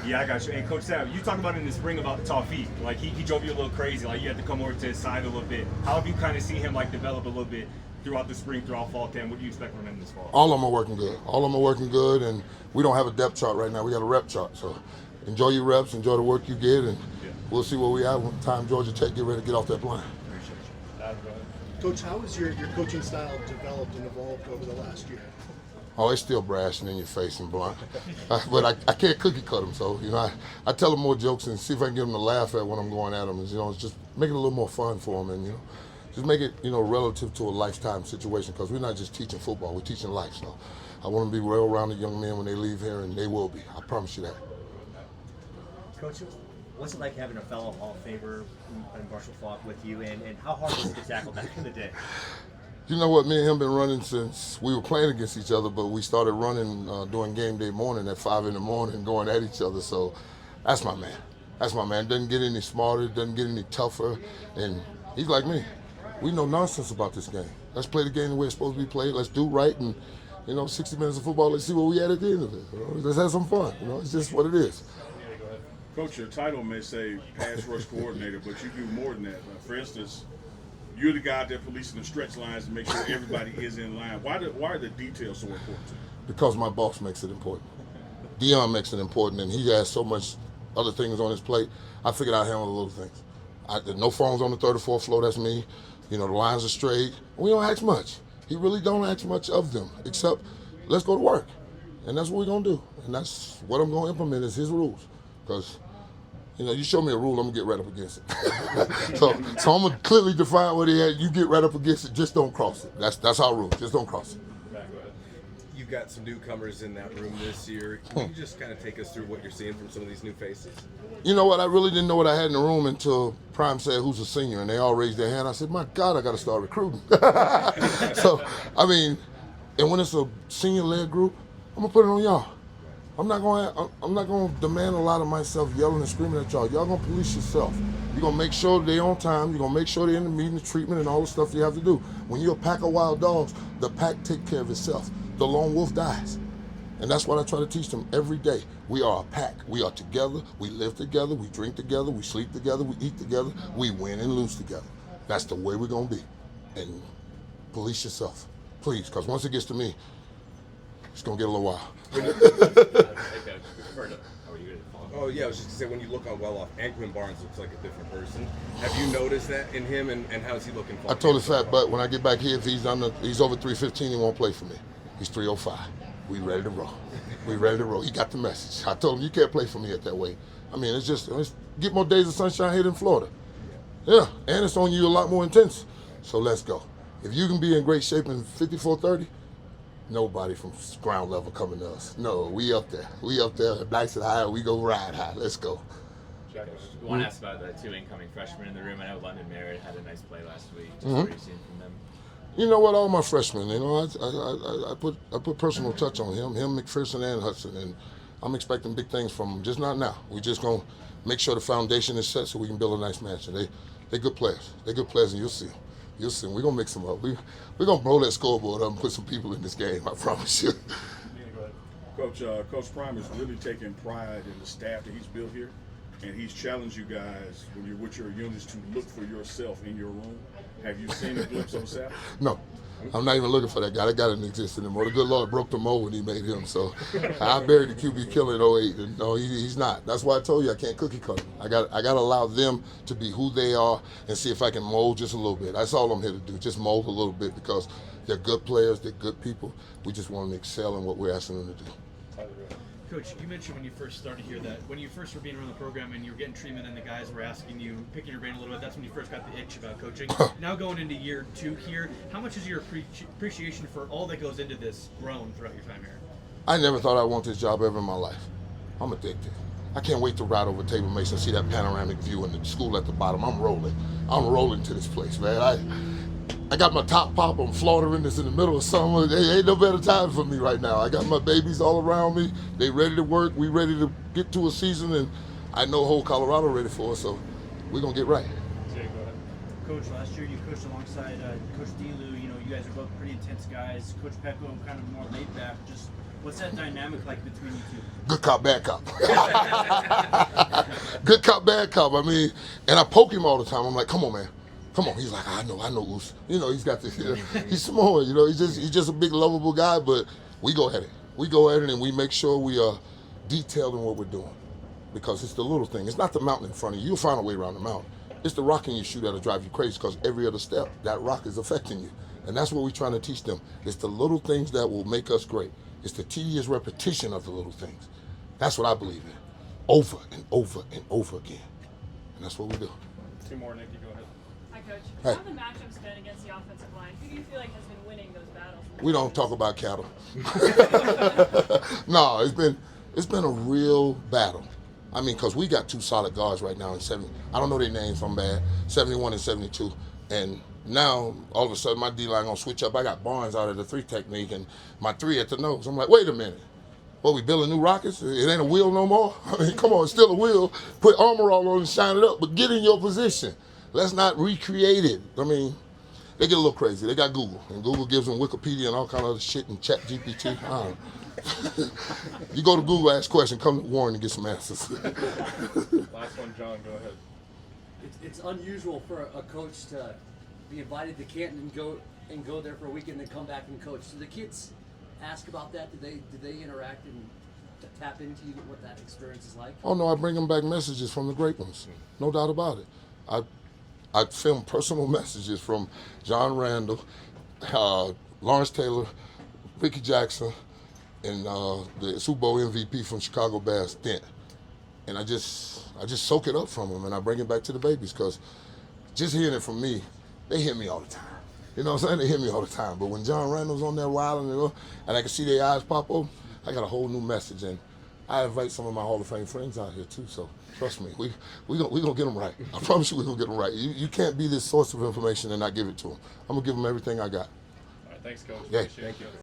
Yeah, I got you. And Coach Sapp, you talked about in the spring about the tall feet. Like he drove you a little crazy. Like you had to come over to his side a little bit. How have you kind of seen him like develop a little bit throughout the spring, throughout fall camp? What do you expect from him this fall? All of them are working good. All of them are working good, and we don't have a depth chart right now. We got a rep chart. So enjoy your reps, enjoy the work you get, and we'll see what we have when time Georgia Tech get ready to get off that plane. Coach, how has your coaching style developed and evolved over the last year? Oh, it's still brash and in your face and blunt. But I can't cookie cut them, so, I tell them more jokes and see if I can get them to laugh at when I'm going at them. It's just make it a little more fun for them and, just make it, relative to a lifetime situation because we're not just teaching football, we're teaching life. So I want them to be well-rounded young men when they leave here, and they will be. I promise you that. Coach, what's it like having a fellow Hall of Famer and Marshall Faulk with you, and how hard was it to tackle back in the day? You know what? Me and him been running since we were playing against each other, but we started running during game day morning at 5 in the morning, going at each other. So that's my man. That's my man. Doesn't get any smarter, doesn't get any tougher, and he's like me. We know nonsense about this game. Let's play the game the way it's supposed to be played. Let's do right, and 60 minutes of football. Let's see what we had at the end of it. Let's have some fun. It's just what it is. Coach, your title may say pass rush coordinator, but you do more than that. For instance, you're the guy that policing the stretch lines to make sure everybody is in line. Why are the details so important to you? Because my boss makes it important. Dion makes it important, and he has so much other things on his plate. I figured I'd handle the little things. No phones on the third or fourth floor, that's me. The lines are straight. We don't ask much. He really don't ask much of them, except let's go to work. And that's what we're going to do. And that's what I'm going to implement is his rules. Because, you show me a rule, I'm going to get right up against it. so I'm going to clearly define what he had. You get right up against it, just don't cross it. That's our rule. Just don't cross it. You've got some newcomers in that room this year. Can you just kind of take us through what you're seeing from some of these new faces? You know what? I really didn't know what I had in the room until Prime said, who's a senior? And they all raised their hand. I said, my God, I got to start recruiting. So, and when it's a senior-led group, I'm going to put it on y'all. I'm not going to demand a lot of myself yelling and screaming at y'all. Y'all going to police yourself. You're going to make sure they're on time. You're going to make sure they're in the meeting, the treatment, and all the stuff you have to do. When you're a pack of wild dogs, the pack take care of itself. The lone wolf dies. And that's what I try to teach them every day. We are a pack. We are together. We live together. We drink together. We sleep together. We eat together. We win and lose together. That's the way we're going to be. And police yourself, please, because once it gets to me, it's going to get a little wild. Oh, yeah, I was just going to say, when you look on Well-Off, Anchorman Barnes looks like a different person. Have you noticed that in him, and how's he looking for? I told his fat butt when I get back here, if he's over 315, he won't play for me. He's 305. We ready to roll. We ready to roll. He got the message. I told him, you can't play for me at that weight. It's get more days of sunshine here in Florida. Yeah, and it's on you a lot more intense. So let's go. If you can be in great shape in 54:30, nobody from ground level coming to us. No, we up there. We up there, nice and high. We go ride high. Let's go. I want to ask about the two incoming freshmen in the room. I know London Merritt had a nice play last week. Just what are you seeing from them? You know what? All my freshmen, I put personal touch on him, McPherson, and Hudson, and I'm expecting big things from them. Just not now. We're just gonna make sure the foundation is set so we can build a nice match. And they're good players. They're good players, and you'll see them. You'll see them. We're gonna mix them up. We're gonna blow that scoreboard up and put some people in this game. I promise you. Coach Prime is really taking pride in the staff that he's built here, and he's challenged you guys when you're with your units to look for yourself in your room. Have you seen a glimpse of Sapp? No, I'm not even looking for that guy. That guy doesn't exist anymore. The good Lord broke the mold when he made him. So I buried the QB killer in '08, and no, he's not. That's why I told you I can't cookie cut him. I got to allow them to be who they are and see if I can mold just a little bit. That's all I'm here to do, just mold a little bit because they're good players, they're good people. We just want them to excel in what we're asking them to do. Coach, you mentioned when you first started here that when you first were being around the program and you were getting treatment and the guys were asking you, picking your brain a little bit, that's when you first got the itch about coaching. Now going into year 2 here, how much is your appreciation for all that goes into this grown throughout your time here? I never thought I'd want this job ever in my life. I'm addicted. I can't wait to ride over Table Mason and see that panoramic view and the school at the bottom. I'm rolling to this place, man. I got my top pop on Florida in this in the middle of summer. There ain't no better time for me right now. I got my babies all around me. They ready to work. We ready to get to a season, and I know whole Colorado ready for us, so we're going to get right. Coach, last year you coached alongside Coach Delu. You guys are both pretty intense guys. Coach Pecco kind of more laid back. Just What's that dynamic like between you two? Good cop, bad cop. Good cop, bad cop. I mean, and I poke him all the time. I'm like, come on, man. Come on. He's like, I know, Oos. You know, he's got this, he's small, you know, he's just a big, lovable guy, but we go at it. We go at it and we make sure we are detailed in what we're doing. Because it's the little thing. It's not the mountain in front of you. You'll find a way around the mountain. It's the rock in your shoe that'll drive you crazy because every other step, that rock is affecting you. And that's what we're trying to teach them. It's the little things that will make us great. It's the tedious repetition of the little things. That's what I believe in. Over and over and over again. And that's what we do. Two more, Nikki, go ahead. Hi, Coach. Hey. How have the matchups been against the offensive line? Who do you feel like has been winning those battles? We don't talk about cattle. No, it's been a real battle. I mean, because we got two solid guards right now in 70. I don't know their names, I'm bad. 71 and 72. And now, all of a sudden, my D-line going to switch up. I got Barnes out of the 3 technique and my 3 at the nose. I'm like, wait a minute. What, we building new rockets? It ain't a wheel no more? I mean, come on, it's still a wheel. Put armor all on and shine it up, but get in your position. Let's not recreate it. I mean, they get a little crazy. They got Google, and Google gives them Wikipedia and all kind of other shit and chat GPT. I don't know. You go to Google, ask questions, come to Warren and get some answers. Last one, John, go ahead. It's unusual for a coach to be invited to Canton and go there for a weekend and then come back and coach. Do the kids ask about that? Do they interact and tap into what that experience is like? Oh no, I bring them back messages from the great ones, no doubt about it. I film personal messages from John Randall, Lawrence Taylor, Ricky Jackson, and the Super Bowl MVP from Chicago Bears, Dent. And I just soak it up from them and I bring it back to the babies because just hearing it from me, they hear me all the time. You know what I'm saying? They hear me all the time. But when John Randall's on there wilding and I can see their eyes pop open, I got a whole new message. And I invite some of my Hall of Fame friends out here too. So trust me, we gonna get them right. I promise you we're gonna get them right. You can't be this source of information and not give it to them. I'm gonna give them everything I got. All right, thanks, Coach. Yeah. Appreciate it. Thank you.